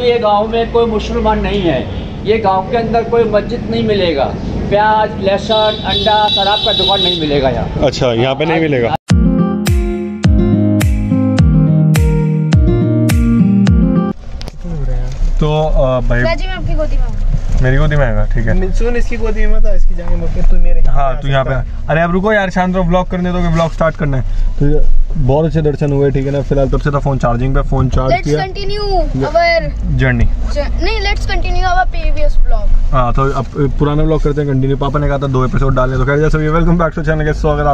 भी ये गांव में कोई मुसलमान नहीं है। ये गांव के अंदर कोई मस्जिद नहीं मिलेगा। प्याज, लहसुन, अंडा, शराब का दुकान नहीं मिलेगा यहाँ। अच्छा, यहाँ पे नहीं मिलेगा। तो भाई मैं आपकी गोदी में हूँ। मेरी गोदी में आएगा, ठीक है। सुन, इसकी गोदी में था, इसकी जगह मत, तू मेरे। हाँ, तू यहाँ पे। अरे अब रुको यार, शांत रहो, ब्लॉग करने दो, ब्लॉग स्टार्ट करना है। तो बहुत अच्छे दर्शन हुए, ठीक है ना। फिलहाल तब से था फोन चार्जिंग पे, फोन चार्ज किया। Let's continue our journey. नहीं, let's continue our previous blog. हाँ, तो अब पुराना ब्लॉग करते हैं कंटिन्यू। पापा ने कहा था 2 एपिसोड डालने, तो खैर जैसे वेलकम बैक टू चैनल के स्वागत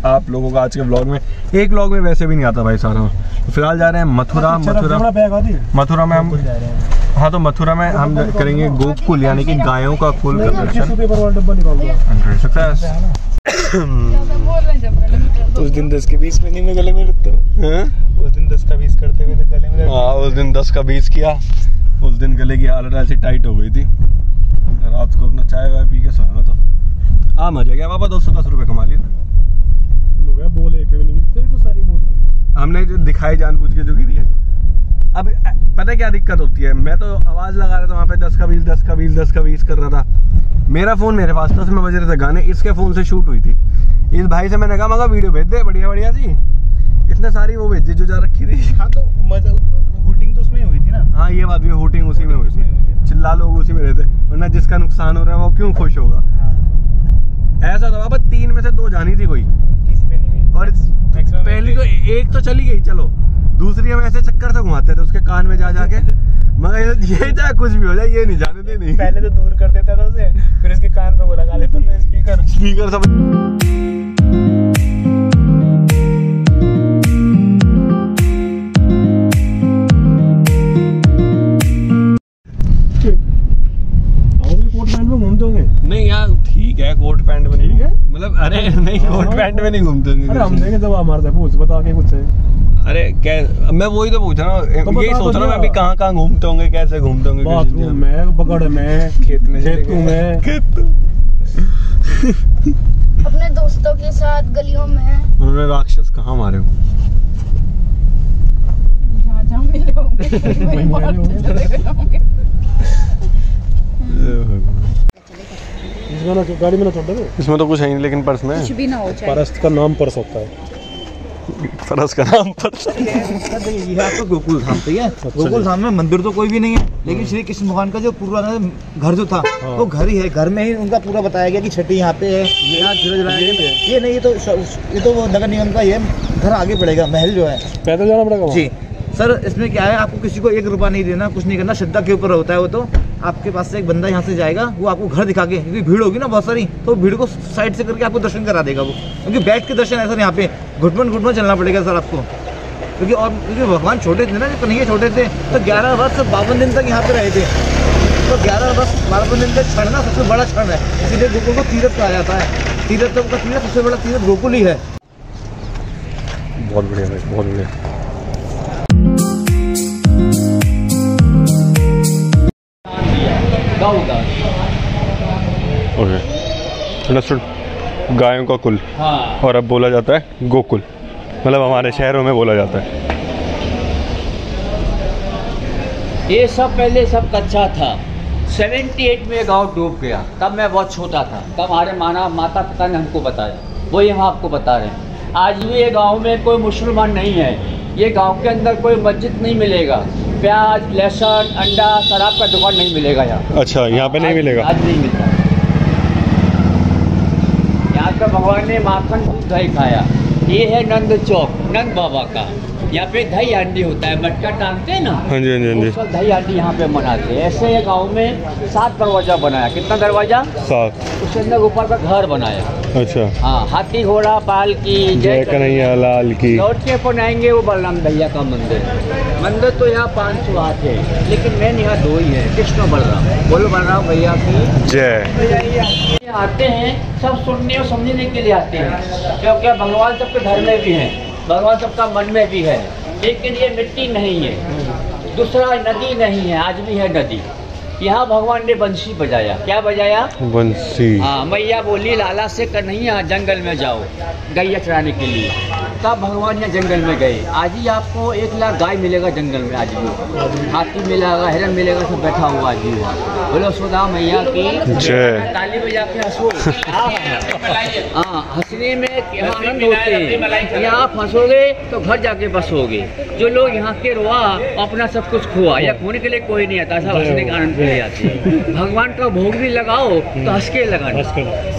आप लोगों का आज के ब्लॉग में। एक ब्लॉग में वैसे भी नहीं आता भाई सारा। तो फिलहाल जा रहे हैं मथुरा में हम। हाँ, तो मथुरा में हम करेंगे गोकुल, यानी कि गायों का कुल का दर्शन। उस दिन 10 के 20 में नहीं, मैं गले में रखता हूँ। उस दिन 10 का 20 करते हुए तो गले में। हाँ, उस दिन 10 का 20 किया। उस दिन गले की हालत ऐसी टाइट हो गई थी। रात को अपना चाय वाय पी के सोया था। आ मजा गया पापा, 210 रुपये कमा लिए थे। बोले तो सारी बोल हमने जो दिखाई जानबूझ के जो गिरी है। अब पता है क्या दिक्कत होती है, मैं तो आवाज़ लगा रहा था वहाँ पे 10 का 20 10 का 20 10 का 20 कर रहा था। मेरा फ़ोन मेरे पास था, उसमें बज रहे थे गाने। इसके फ़ोन से शूट हुई थी। इस भाई से मैंने कहा मगर वीडियो भेज दे, बढ़िया बढ़िया सी। इतने सारी वो भेजी जो जा रखी थी। हाँ, तो हुटिंग तो उसमें हुई थी ना। हाँ, ये बात भी, हुटिंग उसी में हुई थी। चिल्ला लोग उसी में रहते, वरना जिसका नुकसान हो रहा है वो क्यों खुश होगा। ऐसा था बाबा, 3 में से 2 जानी थी कोई, किसी पे नहीं गई। और पहली तो एक तो चली गई, चलो। दूसरी हम ऐसे चक्कर से घुमाते थे उसके कान में जा जाके। मगर ये चाहे कुछ भी हो जाए, ये नहीं जाने दे। नहीं, पहले तो दूर कर देता था उसे, फिर उसके कान पे वो लगा लेता था स्पीकर सब। कोट पैंट में घूमते होंगे? नहीं यार, ठीक है, कोट पैंट में नहीं है, मतलब अरे नहीं, कोट पैंट में नहीं घूमते होंगे। अरे हम देंगे जब हमारे पूछ बता के कुछ है। अरे क्या, मैं वही तो पूछ रहा हूँ, यही सोच रहा हूँ मैं भी, कहाँ घूमते होंगे, कैसे घूमते होंगे। बाथरूम में, बगड़ में, खेत में, अपने दोस्तों के साथ गलियों में। उन्होंने राक्षस कहाँ मारे हो? जहाँ मिले होंगे। गाड़ी में ना छोड़ दे। इसमें तो कुछ है नहीं, लेकिन पर्स में कुछ भी ना हो। परस का नाम पर्स होता है। परस का नाम पर्स। ये आपका गोकुल धाम, ठीक है। गोकुल धाम में मंदिर तो कोई भी नहीं है, लेकिन श्री कृष्ण भगवान का जो पुराना घर जो था वो घर ही है। घर में ही उनका पूरा बताया गया कि छठी यहाँ पे है, यहाँ ये नहीं, ये तो वो नगर निगम का ये घर आगे पड़ेगा, महल जो है पैदल जाना पड़ेगा जी। सर, इसमें क्या है, आपको किसी को 1 रुपया नहीं देना, कुछ नहीं करना, श्रद्धा के ऊपर होता है। वो तो आपके पास से एक बंदा यहाँ से जाएगा, वो आपको घर दिखा के, क्योंकि भीड़ होगी ना बहुत सारी, तो भीड़ को साइड से करके आपको दर्शन करा देगा वो। क्योंकि बैठ के दर्शन है सर, यहाँ पे घुटमन चलना पड़ेगा सर आपको। क्योंकि भगवान छोटे थे ना, जब कन्हैया छोटे थे तो 11 वर्ष 52 दिन तक यहाँ पे रहे थे। तो 11 वर्ष 52 दिन तक क्षण ना सबसे बड़ा क्षण है, इसीलिए गोकुल को तीर्थ कहा जाता है। तीर्थ का तीर्थ, सबसे बड़ा तीर्थ गोकुल ही है। बहुत बढ़िया भाई, बहुत बढ़िया। Okay, understood. गायों का कुल। हाँ। और अब बोला जाता है गोकुल, मतलब हमारे शहरों में बोला जाता है। ये सब पहले सब कच्चा था। 78 में गांव डूब गया, तब मैं बहुत छोटा था। तब हमारे माता पिता ने हमको बताया, वही हम आपको बता रहे हैं। आज भी ये गांव में कोई मुसलमान नहीं है। ये गांव के अंदर कोई मस्जिद नहीं मिलेगा। प्याज, लहसुन, अंडा, शराब का दुकान नहीं मिलेगा यहाँ। अच्छा, यहाँ पे नहीं मिलेगा? आज नहीं मिलता। यहाँ का भगवान ने माखन दूध दही खाया। ये है नंद चौक, नंद बाबा का। यहाँ पे दही हांडी होता है, मटका टांगते हैं ना। हाँ जी, हाँ जी, हाँ जी। सब दही हांडी यहाँ पे मनाते हैं। ऐसे ये गाँव में 7 दरवाजा बनाया। कितना दरवाजा? 7। उसके अंदर ऊपर का घर बनाया। अच्छा। हाँ, हाथी घोड़ा पाल की जय कन्हैया लाल की। लौट के अपन आएंगे वो बलराम भैया का मंदिर तो यहाँ 500 आते हैं, लेकिन मेन यहाँ 2 ही है, कृष्ण बलराम। बोलो बलराम भैया की जय। आते हैं सब सुनने और समझने के लिए आते हैं, क्योंकि भगवान सबके घर में भी है, भगवान सबका मन में भी है। लेकिन ये मिट्टी नहीं है, दूसरा नदी नहीं है, आज भी है नदी। यहाँ भगवान ने बंसी बजाया। क्या बजाया? बंसी। हाँ, मैया बोली लाला से कन्हैया जंगल में जाओ गैया चराने के लिए। तब भगवान यहाँ जंगल में गए। आज ही आपको 1 लाख गाय मिलेगा जंगल में, आज भी हाथी मिलेगा, हिरन मिलेगा, सब बैठा हुआ आज भी हुआ। बोलो सुधा मैया की जय। ताली बजा के हंसो। हाँ, हंसने में आनंद होते हैं। यहाँ आप हंसोगे तो घर जाके बसोगे। जो लोग यहाँ के रोआ अपना सब कुछ खोआ, या खोने के लिए कोई नहीं आता, सब हंसने का आनंद ले आते हैं। भगवान का भोग भी लगाओ तो हंस के लगाना।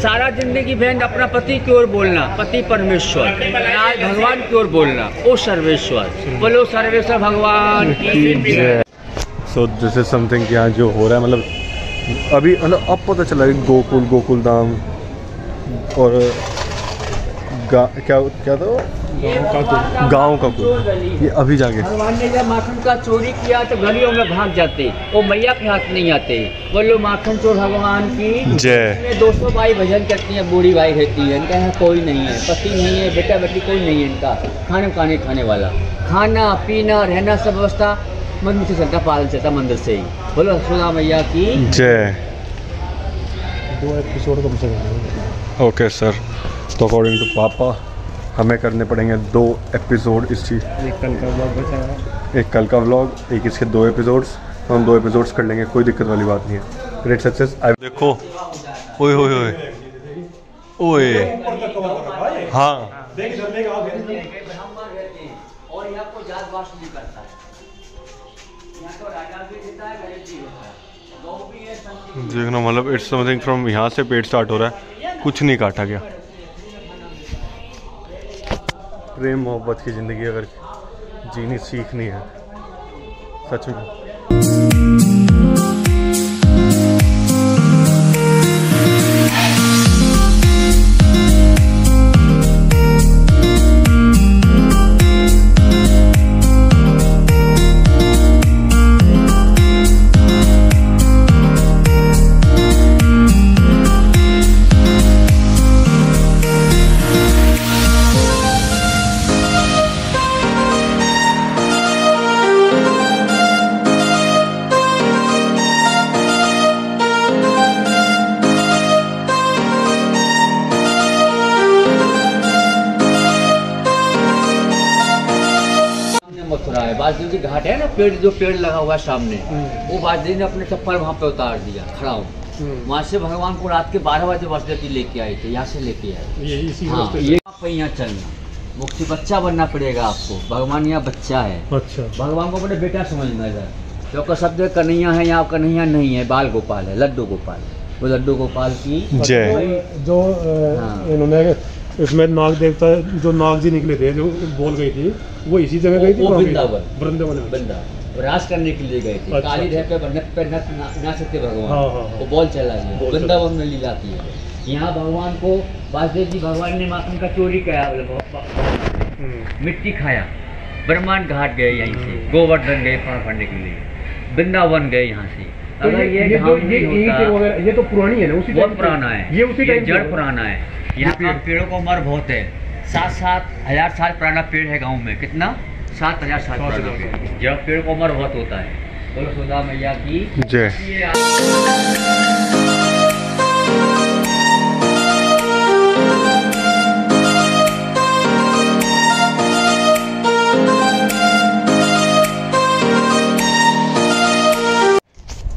सारा जिंदगी बहन अपना पति की ओर बोलना, पति परमेश्वर, आज भगवान की ओर बोलना, ओ सर्वेश्वर। बोलो सर्वेश्वर भगवान की जय। सो दिस इज समथिंग यहाँ जो हो रहा है, मतलब अभी मतलब अब पता चला कि गोकुल धाम और क्या था गाँव का कुल, ये अभी जाके भगवान ने जब माखन का चोरी किया तो गलियों में भाग जाते, वो मैया के हाथ नहीं आते। बोलो माखन चोर भगवान की जय। 200 बाई भजन करती हैं, बूढ़ी बाई रहती है, इनका यहाँ कोई नहीं है, पति नहीं है, बेटा बेटी कोई नहीं है इनका। खाने वाला, खाना पीना रहना सब व्यवस्था मंदिर से चलता, पालन चलता मंदिर से ही। बोलो सुधा मैया की जय। 2 एपिसोड कम से कम। ओके सर, तो अकॉर्डिंग टू पापा हमें करने पड़ेंगे 2 एपिसोड इस चीज़। एक कल का व्लॉग बचा है, एक कल का व्लॉग, एक इसके 2 एपिसोड्स, तो हम 2 एपिसोड्स कर लेंगे, कोई दिक्कत वाली बात नहीं है। Great success. देखो ओए ओए ओए ओए, हाँ और यहाँ को जात वास नहीं करता है, यहाँ तो राजा भी देता है, गरीब भी होता है, गौ भी है, संत भी है। देखना, मतलब इट्स समथिंग फ्रॉम यहाँ से पेट स्टार्ट हो रहा है, कुछ नहीं काटा गया। प्रेम मोहब्बत की ज़िंदगी अगर जीनी सीखनी है सच में। मथुरा है, बासुदेव जी घाट है ना, जो पेड़ लगा हुआ है सामने, वो बासुदेव ने अपने चप्पल वहाँ पे उतार दिया, खड़ा हो। वहाँ से भगवान को रात के 12 बजे वासुदेव जी लेके आए थे, यहाँ से लेके आए। ये आप यहाँ चलना, मुक्ति बच्चा बनना पड़ेगा आपको। भगवान यहाँ बच्चा है, अच्छा, भगवान को अपने बेटा समझना है। क्योंकि शब्द कन्हैया है, यहाँ कन्हैया नहीं है, बाल गोपाल है, लड्डू गोपाल। वो लड्डू गोपाल की जय। जो इन्होंने इसमें नाग देवता, जो नाग जी निकले थे, जो बोल गई थी, वो इसी जगह गई थी, वो वृंदावन वृंदावन वृंदावन राज करने के लिए गए थे। अच्छा। काली धर पे नक पे नक ना सकते भगवान, हाँ, हाँ, हाँ। वो बॉल चला गया, वृंदावन में लीला की है। यहाँ भगवान को वासुदेव जी भगवान ने माखन का चोरी किया, मिट्टी खाया, ब्रह्मांड घाट गए, यहीं से गोवर्धन गए पार करने के लिए, वृंदावन गए यहाँ से। अगर ये तो पुरानी है ना, उसी बहुत पुराना है, ये उसी टाइम जड़ पुराना है। यहाँ का पेड़ों का उम्र बहुत है, 7-7 हजार साल पुराना पेड़ है गाँव में। कितना? 7 हजार साल पुराना। जब पेड़ का उम्र बहुत होता है। बोलो सुधा मैया की जय।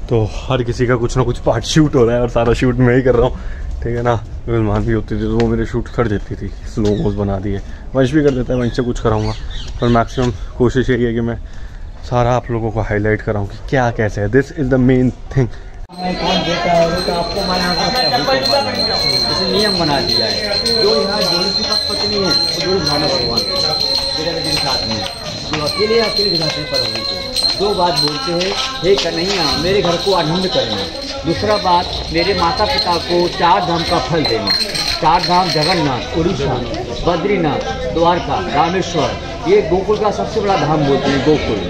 तो हर किसी का कुछ ना कुछ पार्ट शूट हो रहा है और सारा शूट मैं ही कर रहा हूँ, ठीक है ना। मान भी होती थी तो वो मेरे शूट कर देती थी, स्लो मोज बना दिए। वंश भी कर देता है, वंश से कुछ कराऊंगा, पर मैक्सिमम कोशिश यही है कि मैं सारा आप लोगों को हाईलाइट कराऊँ कि क्या कैसे है। This is the main thing. कौन देता है वो तो आपको माना, इसे नियम बना दिया है। जो यहाँ जोड़ी की पत्नी है वो जोड़ी भाना भगवान दिन साथ में, जो अकेले दिखाते हैं प्रभु को। 2 बात बोलते हैं, हे कन्हैया मेरे घर को आनंद करना। दूसरा बात, मेरे माता पिता को 4 धाम का फल देना। 4 धाम जगन्नाथ, उड़ीसा, बद्रीनाथ, द्वारका, रामेश्वर, ये गोकुल का सबसे बड़ा धाम बोलते हैं गोकुल।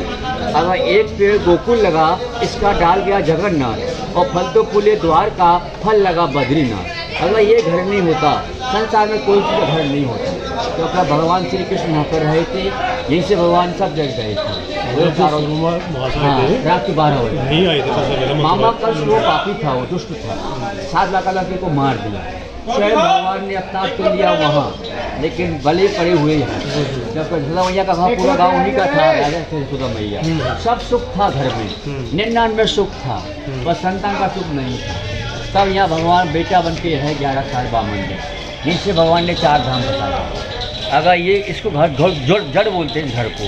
अगर एक पेड़ गोकुल लगा, इसका डाल गया जगन्नाथ, और फल तो फूले द्वारका, फल लगा बद्रीनाथ। अगर ये घर नहीं होता, संसार में कोई चीज़ घर नहीं होता। क्योंकि भगवान श्री कृष्ण यहाँ पर रहे थे, यहीं से भगवान सब जग गए थे। रात के 12 बजे नहीं आए थे सबसे पहले मामा का जो पापी था वो दुष्ट था, 7 लाख लड़के को मार दिया। स्वयं भगवान ने अवतार तो लिया वहाँ, लेकिन बले पड़े हुए हैं। जब यशोदा मैया का गाँव पूरा गाँव उन्हीं का था, राजा यशोदा मैया। सब सुख था घर में, 99 सुख था, पर संतान का सुख नहीं था। तब यहाँ भगवान बेटा बन के है 11 साल बामन में, जिनसे भगवान ने 4 धाम बताया। अगर ये इसको घर जड़ बोलते हैं घर को।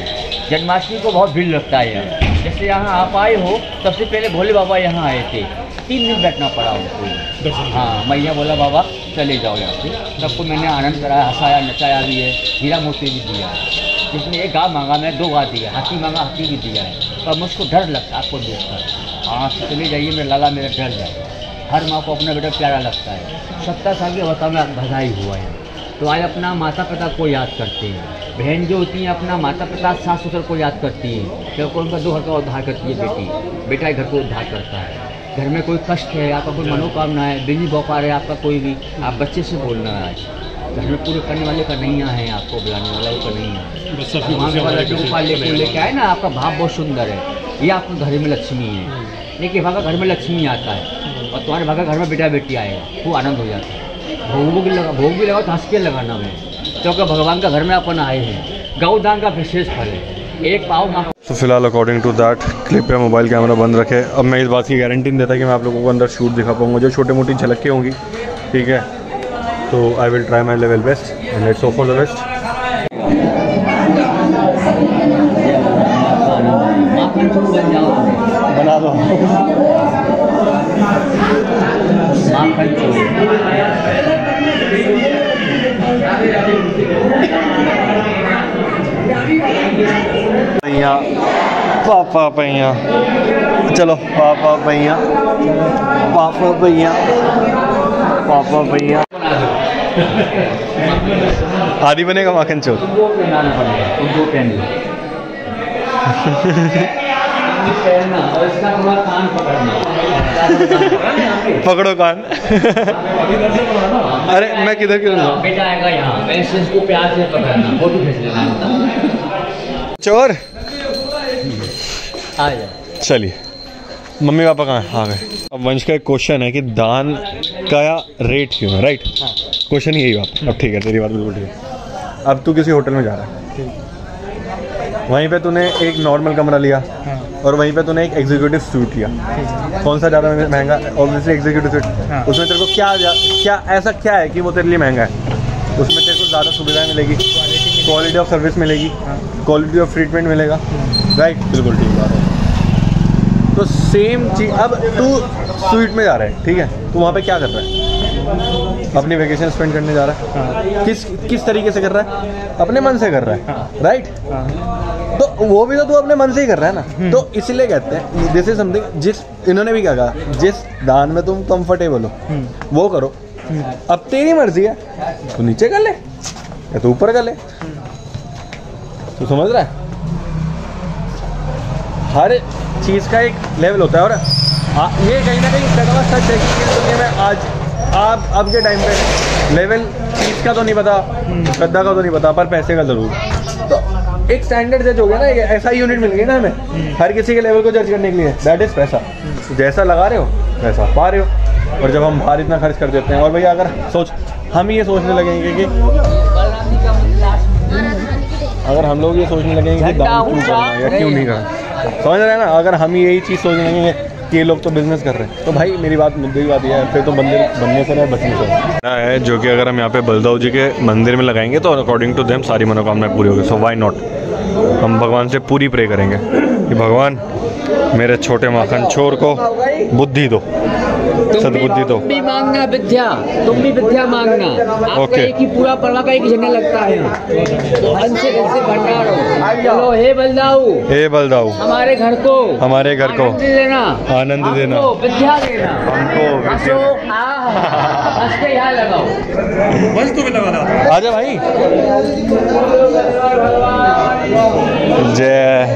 जन्माष्टमी को बहुत भीड़ लगता है यहाँ। जैसे यहाँ आप आए हो, सबसे पहले भोले बाबा यहाँ आए थे, 3 दिन बैठना पड़ा उनको। हाँ, मैया बोला बाबा चले जाओ यहाँ से। सबको मैंने आनंद कराया, हंसाया, नचाया भी है, हीरा मोती भी दिया है। जिसने एक गाँव मांगा, मैं 2 गाँव दिया, हाथी मांगा, हाथी भी दिया है। पर मुझको डर लगता है आपको देखकर। हाँ से चले जाइए, मेरे लगा मेरा डर जाए। हर माँ को अपना बेटा प्यारा लगता है। 70 साल के अवस्था में बधाई हुआ है, तो आज अपना माता पिता को याद करते हैं। बहन जो होती हैं अपना माता पिता सास ससुर को याद करती हैं, क्योंकि उनका 2 घर का उद्धार करती है बेटी। बेटा घर को उद्धार करता है। घर में कोई कष्ट है, आपका कोई मनोकामना है, बिजली बौकार है आपका कोई भी, आप बच्चे से बोलना है। आज घर में पूरे करने वाले का नहीं है, आपको बुलाने वाला का नहीं है। वहाँ वाला जो ऊपर लेके आए ना, आपका भाव बहुत सुंदर है। ये आपके घर में लक्ष्मी है। देखिए भागा घर में लक्ष्मी आता है, और तुम्हारे भागा घर में बेटा बेटी आएगा, वो आनंद हो जाता है। भोग भी लगा तो हंस के लगाना में, क्योंकि भगवान का घर में अपन आए हैं। गौदान का विशेष फल है, एक पाव। तो फिलहाल अकॉर्डिंग टू दैट क्लिप पे मोबाइल कैमरा बंद रखे। अब मैं इस बात की गारंटी नहीं देता कि मैं आप लोगों को अंदर शूट दिखा पाऊंगा, जो छोटी मोटी झलकें होंगी, ठीक है। तो I will try my level best and let's hope for the best. बना दो भैया, पापा भैया, चलो पापा भैया, पापा भैया, पापा भैया। आदि बनेगा माखन चोर। पकड़ो कान। अरे मैं किधर बेटा आएगा यहाँ, इसको प्यार से पकड़ना, फोटो खींच लेना। चोर आ जाए। चलिए, मम्मी पापा कहाँ आ गए। अब वंश का एक क्वेश्चन है कि दान का रेट क्यों है, राइट? क्वेश्चन यही बात। अब ठीक है, तेरी बात बिल्कुल ठीक है। अब तू किसी होटल में जा रहा है, वहीं पे तूने एक नॉर्मल कमरा लिया, और वहीं पे तूने एक एग्जीक्यूटिव सूट लिया। कौन सा ज़्यादा महंगा? Obviously executive suit. उसमें तेरे को क्या ऐसा क्या है कि वो तेरे लिए महंगा है? उसमें तेरे को ज़्यादा सुविधाएं मिलेगी, क्वालिटी ऑफ सर्विस मिलेगी, क्वालिटी ऑफ ट्रीटमेंट मिलेगा, राइट? बिल्कुल ठीक बात है। तो सेम चीज़, अब तू स्वीट में जा रहा है, ठीक है, तो वहाँ पे क्या कर रहा है? अपनी वेकेशन स्पेंड करने जा रहा है। किस तरीके से कर रहा है? अपने मन से कर रहा है, राइट? तो वो भी तो तू अपने मन से ही कर रहा है ना। तो इसलिए कहते हैं दिस इज समथिंग, जिस इन्होंने भी क्या कहा, जिस दान में तुम कंफर्टेबल हो वो करो। अब तेरी मर्जी है, तू नीचे कर ले या तू ऊपर कर ले। तू समझ रहा है? हर चीज़ का एक लेवल होता है। और ये कहीं ना कहीं सच है कि इस दुनिया में आज अब के टाइम पे लेवल चीज़ का तो नहीं पता, श्रद्धा का तो नहीं पता, पर पैसे का ज़रूर। तो एक स्टैंडर्ड जज हो गया ना, एक ऐसा यूनिट मिल गया ना हमें हर किसी के लेवल को जज करने के लिए, दैट इज़ पैसा। जैसा लगा रहे हो वैसा पा रहे हो। और जब हम बाहर इतना खर्च कर देते हैं, और भैया अगर हम ये सोचने लगेंगे कि अगर हम लोग ये सोचने लगेंगे कि दान क्यों करना है या क्यों नहीं करना, समझ रहे हैं ना? अगर हम यही चीज़ सोचने लगेंगे कि ये लोग तो बिजनेस कर रहे हैं, तो भाई मेरी बात मुद्दे की बात यह है, फिर तो बनने से ना बचने से है। जो कि अगर हम यहाँ पे बलदाऊ जी के मंदिर में लगाएंगे तो अकॉर्डिंग टू देम सारी मनोकामनाएं पूरी होगी। सो व्हाई नॉट, हम भगवान से पूरी प्रे करेंगे कि भगवान मेरे छोटे माखन छोर को बुद्धि दो, सद्बुद्धि दो। तुम भी मांगना विद्या, तुम भी विद्या मांगना। आपका एक ही पूरा पर्वा का एक झंडा लगता है। हंस से भंडार हो। चलो हे बलदाऊ, हमारे घर को आनंद देना, विद्या देना, हमको हंस के यहाँ लगाओ। बस तो भी लगा आजा भाई। जय,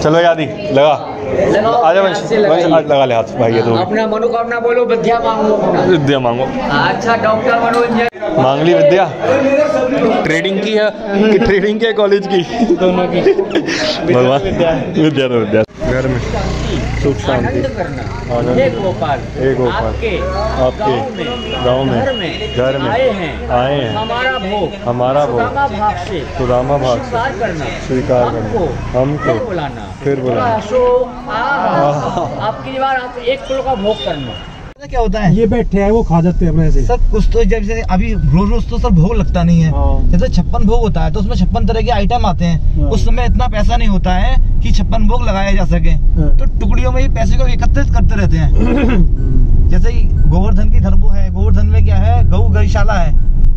चलो यादी लगा। आजा वंश, वंश आज लगा ले हाथ भाई ये दो अपना मनोकामना बोलो, विद्या मांगो अपना। विद्या मांगो। अच्छा डॉक्टर बनो, इंजीनियर मांग ली विद्या। ट्रेडिंग की है कि ट्रेडिंग की है कॉलेज की? दोनों की। भगवान विद्या तो विद्या। घर में सुख शांति आनंद करना। आनंद। हे गोपाल, हे गोपाल, आपके गाँव में घर में आए हैं हमारा भोग सुदामा भाग से स्वीकार करना, हमको फिर बुलाना। आपकी बार आप 1 किलो का भोग करना। क्या होता है, ये बैठे हैं वो खा जाते हैं अपने से सर। कुछ तो जैसे अभी रोज रोज तो सर भोग लगता नहीं है। जैसे 56 भोग होता है तो उसमें 56 तरह के आइटम आते हैं। उस समय इतना पैसा नहीं होता है कि 56 भोग लगाया जा सके, तो टुकड़ियों में ये पैसे को एकत्रित करते रहते हैं। जैसे ही गोवर्धन की धर्म है, गोवर्धन में क्या है, गौशाला है,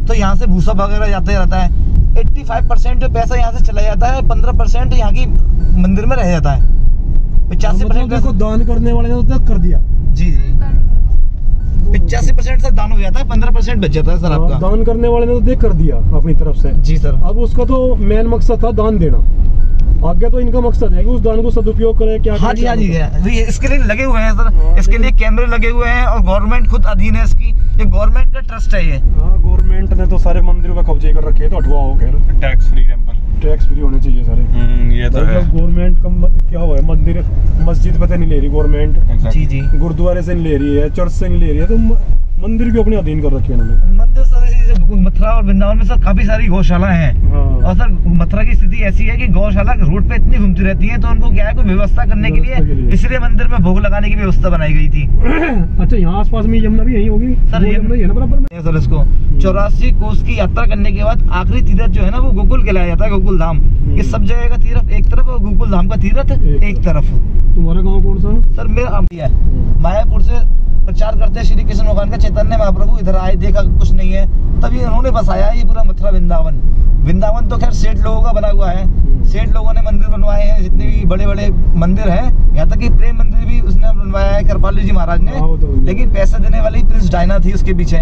तो यहाँ से भूसा वगैरह जाते रहता है। 85% पैसा यहाँ से चला जाता है, 15% यहाँ की मंदिर में रह जाता है। 85% को दान करने वाले ने तो कर दिया। जी 85% से दान हो जाता है, 15% बच जाता है सर आपका। दान करने वाले ने तो देख कर दिया अपनी तरफ से। जी सर। अब उसका तो मेन मकसद था दान देना, आगे तो इनका मकसद है कि उस दान को सदुपयोग करे। क्या हाँ जी हाँ जी, इसके लिए लगे हुए हैं सर। इसके लिए कैमरे लगे हुए हैं और गवर्नमेंट खुद अधीन है इसकी। ये गवर्नमेंट का ट्रस्ट है ये। हाँ, गवर्नमेंट ने तो सारे मंदिरों का कब्जे कर रखे है, तो हटवाओ खैर। Tax free temple, tax free होने चाहिए सारे। ये तो है। गवर्नमेंट का क्या हुआ है, मंदिर मस्जिद पे नहीं ले रही गवर्नमेंट। जी जी। गुरुद्वारे से नहीं ले रही है, चर्च से नहीं ले रही है, तो मंदिर भी अपने अधीन कर रखे हैं उन्होंने। मंदिर सर मथुरा और वृंदावन में सर काफी सारी गौशाला हैं। हाँ। और सर मथुरा की स्थिति ऐसी है कि गौशाला रोड पे इतनी घूमती रहती है, तो उनको क्या है, कोई व्यवस्था करने के लिए इसलिए मंदिर में भोग लगाने की व्यवस्था बनाई गई थी। अच्छा, यहाँ आसपास में यमुना भी यही होगी सर? यमुना ही है ना बराबर में सर इसको 84 कोस की यात्रा करने के बाद आखिरी तीर्थ जो है ना, वो गोकुल कहलाया जाता है, गोकुल धाम। ये सब जगह का तीर्थ एक तरफ और गोकुल धाम का तीर्थ एक तरफ। तुम्हारा गाँव कौन सा? सर मेरा है मायापुर से प्रचार करते हैं श्री कृष्ण भगवान का। चैतन्य महाप्रभु इधर आए, देखा कुछ नहीं है, तभी उन्होंने बसाया ये पूरा मथुरा वृंदावन। वृंदावन तो खैर सेठ लोगों का बना हुआ है, सेठ लोगों ने मंदिर बनवाए हैं, जितने भी बड़े बड़े मंदिर हैं। यहाँ तक कि प्रेम मंदिर भी उसने बनवाया है, कृपालु जी महाराज ने। लेकिन पैसा देने वाली प्रिंस डायना थी उसके पीछे।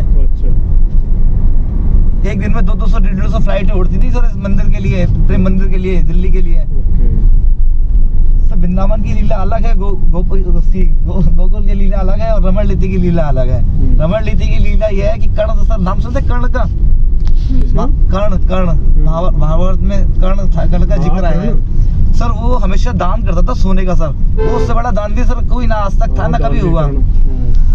एक दिन में 200-150 फ्लाइटें उड़ती थी सर इस मंदिर के लिए, प्रेम मंदिर के लिए, दिल्ली के लिए। वृंदावन की लीला अलग है, गोकुल की लीला अलग है, और रमण लीति की लीला अलग है। रमण लीति की लीला यह है कि कर्ण, सर नाम सुनते कर्ण का? कर्ण महाभारत में कर्ण का जिक्र आया है सर। वो हमेशा दान करता था सोने का सर। वो उससे बड़ा दान भी सर कोई ना आज तक था, ना कभी हुआ।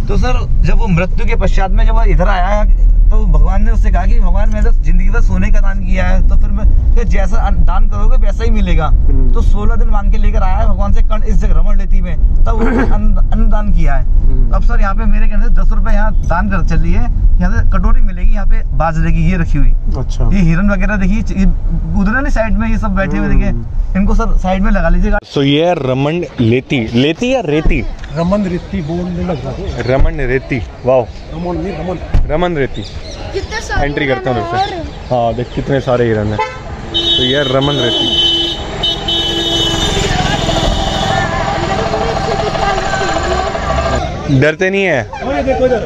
तो सर जब वो मृत्यु के पश्चात में जब वो इधर आया, तो भगवान ने उससे कहा कि भगवान मैंने जिंदगी भर सोने का दान किया है, तो फिर जैसा दान करोगे वैसा ही मिलेगा। तो 16 दिन मांग के लेकर आया है भगवान से कर्ण इस जगह रमण लेती में, तब उन्होंने अन्नदान किया है। अब सर यहाँ पे मेरे कहने से 10 रुपए यहाँ दान कर चल रही है। यहाँ से कटोरी मिलेगी यहाँ पे बाजरे की, ये रखी हुई। अच्छा। ये हिरन वगैरह देखिए उधर नहीं साइड में, ये सब बैठे हुए देखिए, इनको सर साइड में लगा लीजिएगा। सो ये रमन लेती या रेती? रमन रेती बोलने लगा। रमन रेती, वाह। रमन रेती। कितने एंट्री करते हैं उधर से। हाँ देख कितने सारे हिरन हैं। तो ये रमन रेती। डरते नहीं है? देखो इधर,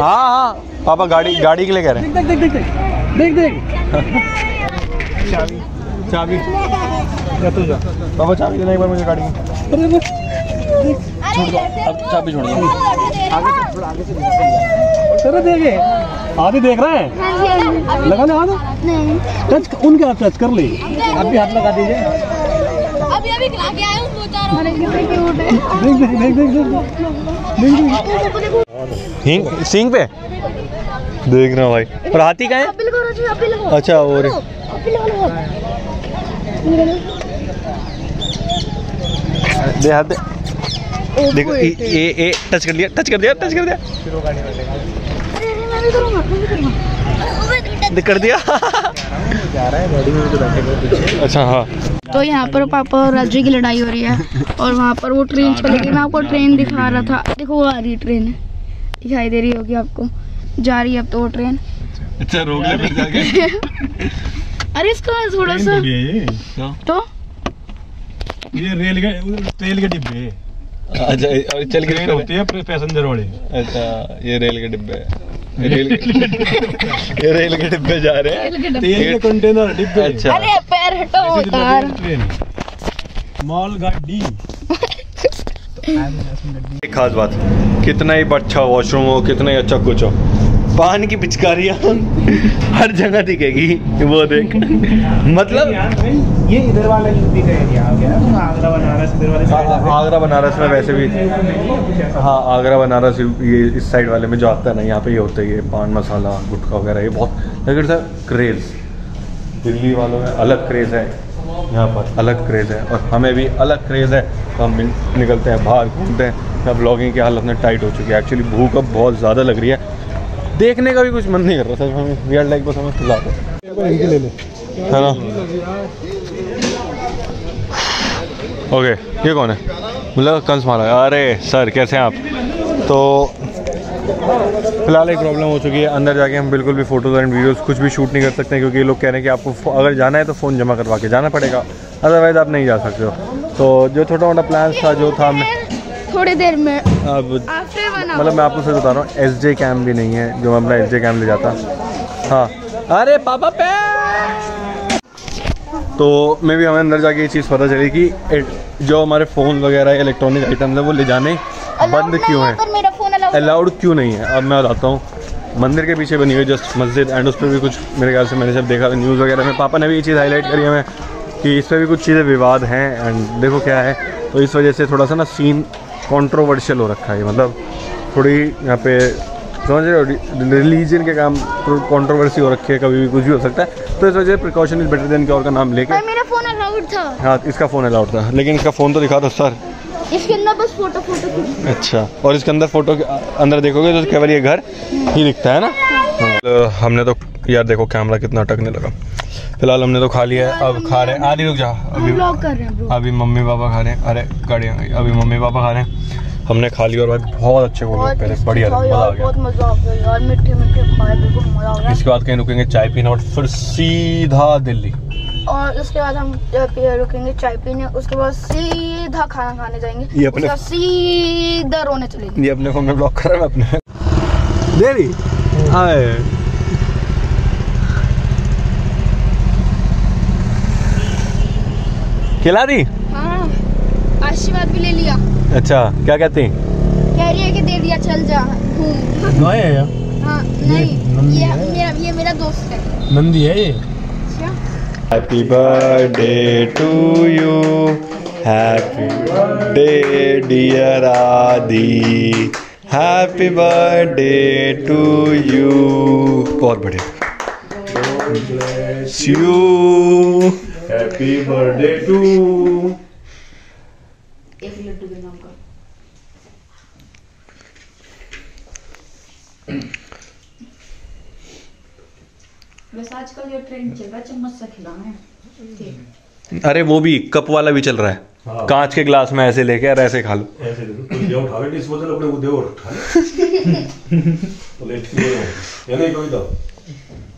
हाँ पापा गाड़ी के लिए कह रहे हैं। देख चाबी जा पापा, चाबी देना एक बार मुझे गाड़ी में। अब चाबी छोड़ दो। सर देखे आधे देख रहे हैं, लगा ले हाथ। नहीं टच, उनके हाथ टच कर ले। आप भी हाथ लगा दीजिए। अभी खिला के आया हूँ, देख सिंग पे देख रहा हूँ भाई। और हाथी का है? अच्छा और दे हाथ दे। देखो ये टच कर दिया। कर दिया। अच्छा हाँ। तो यहाँ पर पापा और राजू की लड़ाई हो रही है, और वहाँ पर वो ट्रेन चली गई। मैं आपको ट्रेन दिखा रहा था, देखो वो आ रही है ट्रेन, दिखाई दे रही होगी आपको, जा रही है अब तो वो ट्रेन। अच्छा रोक ले फिर जाके। अरे इसका थोड़ा सा तो ये रेल के डिब्बे। अच्छा चल के होती है पैसेंजर वाले। अच्छा ये रेल के डिब्बे। ये रेल के डिब्बे जा रहे हैं, तेल के कंटेनर डिब्बे। अच्छा अरे पैर हटाओ यार। ट्रेन माल गाड़ी। एक खास बात, कितना ही अच्छा वॉशरूम हो, कितना ही अच्छा कुछ हो, पान की पिचकारियाँ हर जगह दिखेगी। वो देख मतलब ये इधर वाला यूपी का एरिया आ गया, आगरा बनारस इधर वाले साइड। आगरा बनारस में वैसे भी, हाँ आगरा बनारस ये इस साइड वाले में जो आता है ना, यहाँ पे ये होता है ये पान मसाला गुटखा वगैरह, ये बहुत लेकिन सर क्रेज़ दिल्ली वालों में अलग क्रेज़ है, यहाँ पर अलग क्रेज़ है, और हमें भी अलग क्रेज़ है। तो हम निकलते हैं बाहर, घूमते हैं। अब ब्लॉगिंग की हालत में टाइट हो चुकी है, एक्चुअली भूख अब बहुत ज़्यादा लग रही है, देखने का भी कुछ मन नहीं कर रहा सर हमें। वी आर लाइक बस हमें खिला दो है ना। ओके ये कौन है? मतलब कंस मारा है। अरे सर कैसे हैं आप? तो फिलहाल एक प्रॉब्लम हो चुकी है, अंदर जाके हम बिल्कुल भी फ़ोटोज़ एंड वीडियोस कुछ भी शूट नहीं कर सकते हैं, क्योंकि ये लोग कह रहे हैं कि आपको अगर जाना है तो फ़ोन जमा करवा के जाना पड़ेगा, अदरवाइज़ आप नहीं जा सकते हो। तो जो छोटा मोटा प्लान था जो था मैं थोड़ी देर में अब मतलब मैं आपको सच बता रहा हूँ, SJ कैम भी नहीं है जो मैं अपना SJ कैम ले जाता। हाँ अरे पापा पे। तो मैं भी हमें अंदर जाके ये चीज़ पता चली कि जो हमारे फ़ोन वगैरह इलेक्ट्रॉनिक आइटम्स है वो ले जाने बंद क्यों हैं, अलाउड क्यों नहीं है। अब मैं बताता हूँ, मंदिर के पीछे बनी हुई जस्ट मस्जिद, एंड उस पर भी कुछ मेरे ख्याल से मैंने जब देखा था न्यूज़ वगैरह में, पापा ने भी ये चीज़ हाईलाइट करी हमें कि इस पर भी कुछ चीज़ें विवाद हैं, एंड देखो क्या है। तो इस वजह से थोड़ा सा ना सीन कंट्रोवर्शियल हो रखा है, मतलब थोड़ी यहाँ पे समझ रहे हो रिलीजन के काम कंट्रोवर्सी हो रखी है, कभी भी कुछ भी हो सकता है। तो इस वजह से precaution is better than cure का नाम लेके। मेरा फोन अलाउड था। हाँ इसका फ़ोन अलाउड था, लेकिन इसका फ़ोन तो दिखा दो सर। इसके अंदर बस फोटो अच्छा, और इसके अंदर फोटो के अंदर देखोगे तो केवल ये घर ही दिखता है ना। तो हमने तो यार देखो कैमरा कितना अटकने लगा। फिलहाल हमने तो खा लिया है, अब खा रहे हैं। आदि रुक जा, अभी मम्मी पापा खा रहे हैं। अरे गाड़ी आ गई, अभी मम्मी पापा खा रहे हैं, हमने खा लिया। और भाई बहुत अच्छे हो गए, पहले बढ़िया मज़ा आ गया, बहुत मजा आ गया यार, मीठे मीठे खाए, बिल्कुल मजा आ गया। इसके बाद कहीं रुकेंगे चाय पीने और फिर सीधा दिल्ली, और उसके बाद हम रुकेंगे चाय पीने, उसके बाद सीधा खाना खाने जाएंगे, ये अपने सीधा रोने चलेंगे। ये अपने फोन में ब्लॉक कर रहा है अपने देरी आए। खिला दी? हाँ आशीर्वाद भी ले लिया। अच्छा क्या कहती? कह रही है कि दे दिया, चल जा घूम। गाय है यार? हाँ नहीं, ये मेरा दोस्त है, नंदी है ये। Happy birthday to you, happy birthday dear Adi, happy birthday to you. बहुत बढ़िया, यू हैप्पी बर्थडे टू। एक लड्डू के नाम का। बस आजकल ये ट्रेंड चल रहा है चम्मच से खिलाना है। अरे वो भी कप वाला भी चल रहा है। हाँ। कांच के ग्लास में ऐसे लेके और ऐसे खा लो। ऐसे दे उठा ले डिस्पोजल अपने को दे और उठा ले। तो लेट के ये नहीं कोई तो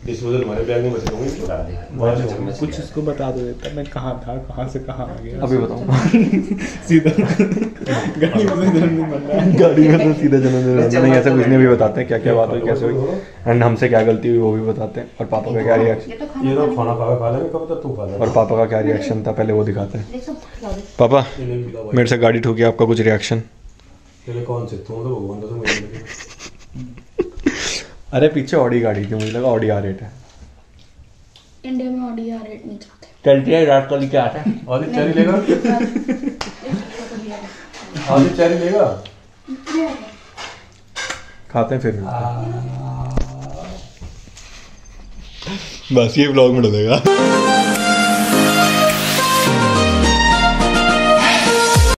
डिस्पोजल हमारे बैग में बचे होंगे। कुछ इसको बता दो तब मैं कहाँ था, कहाँ से कहाँ आ गया अभी बताऊँ। सीधा गाड़ी में जन्मदिन बन रहा है, गाड़ी में तो सीधा जन्मदिन नहीं, ऐसा कुछ नहीं भी बताते हैं क्या क्या बात हुई कैसे हुई, एंड हमसे क्या गलती हुई वो भी बताते हैं, और पापा का क्या रिएक्शन, ये तो खाना खा लेंगे कब तक तू खा ले, और पापा का क्या रिएक्शन था पहले वो दिखाते हैं। पापा मेरे से गाड़ी ठोकी, आपका कुछ रिएक्शन? कौन से तुम तो भगवान तो मुझे अरे पीछे ऑडी गाड़ी थी, मुझे लगा ऑडी R8 है। इंडिया में ऑडी R8 नहीं चलते। चलती है रात को लेके आता है। आदि चेरी लेगा, आदि चेरी लेगा, खाते हैं फिर। बस ये ब्लॉग में डलेगा।